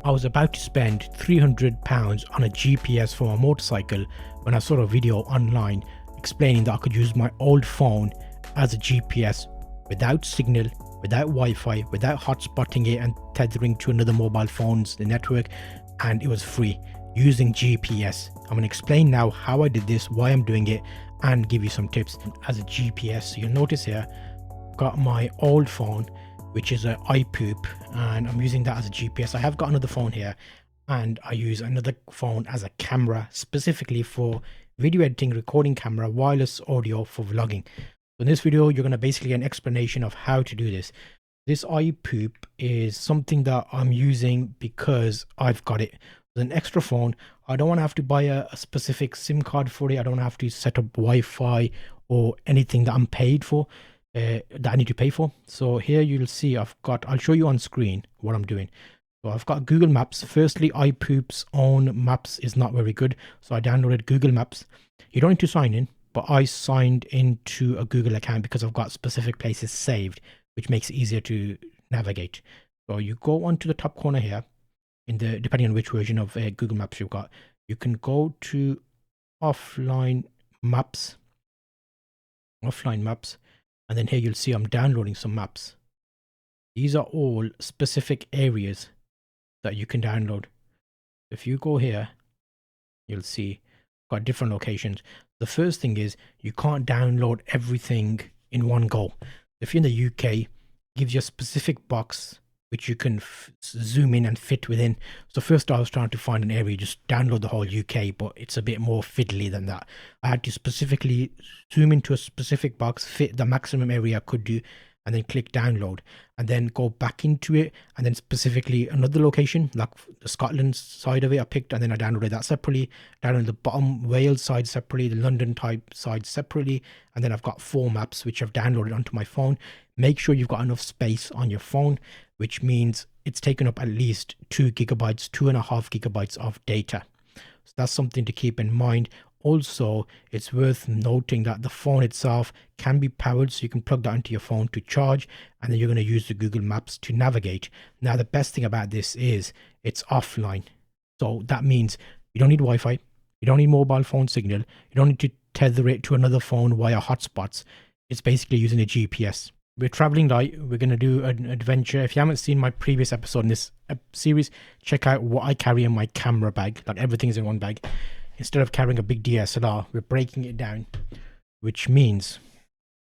I was about to spend £300 on a GPS for my motorcycle when I saw a video online explaining that I could use my old phone as a GPS without signal, without Wi-Fi, without hotspotting it and tethering to another mobile phone's network, and it was free using GPS. I'm going to explain now how I did this, why I'm doing it, and give you some tips as a GPS. So you'll notice here, I've got my old phone, which is an iPoop, and I'm using that as a GPS. I have got another phone here, and I use another phone as a camera, specifically for video editing, recording camera, wireless audio for vlogging. So in this video, you're going to basically get an explanation of how to do this. This iPoop is something that I'm using because I've got it. It's an extra phone. I don't want to have to buy a specific SIM card for it. I don't have to set up Wi-Fi or anything that I'm paid for. That I need to pay for. So here you'll see I'll show you on screen what I'm doing. So I've got Google Maps. Firstly, iPoop's own maps is not very good, so I downloaded Google Maps. You don't need to sign in, but I signed into a Google account because I've got specific places saved, which makes it easier to navigate. So you go onto the top corner here, depending on which version of Google Maps you've got, you can go to offline maps. And then here you'll see I'm downloading some maps. These are all specific areas that you can download. If you go here, you'll see I've got different locations. The first thing is you can't download everything in one go. If you're in the UK, it gives you a specific box which you can zoom in and fit within. So first I was trying to find an area, just download the whole UK, but it's a bit more fiddly than that. I had to specifically zoom into a specific box, fit the maximum area I could do, and then click download, and then go back into it, and then specifically another location, like the Scotland side of it I picked, and then I downloaded that separately, downloaded the bottom Wales side separately, the London type side separately, and then I've got 4 maps which I've downloaded onto my phone. Make sure you've got enough space on your phone, which means it's taken up at least 2 gigabytes, 2.5 gigabytes of data. So that's something to keep in mind. Also, it's worth noting that the phone itself can be powered, so you can plug that into your phone to charge, and then you're going to use the Google Maps to navigate. Now, the best thing about this is it's offline. So that means you don't need Wi-Fi, you don't need mobile phone signal, you don't need to tether it to another phone via hotspots. It's basically using a GPS. We're traveling light. We're going to do an adventure. If you haven't seen my previous episode in this series, check out what I carry in my camera bag. Like, everything's in one bag. Instead of carrying a big DSLR, we're breaking it down, which means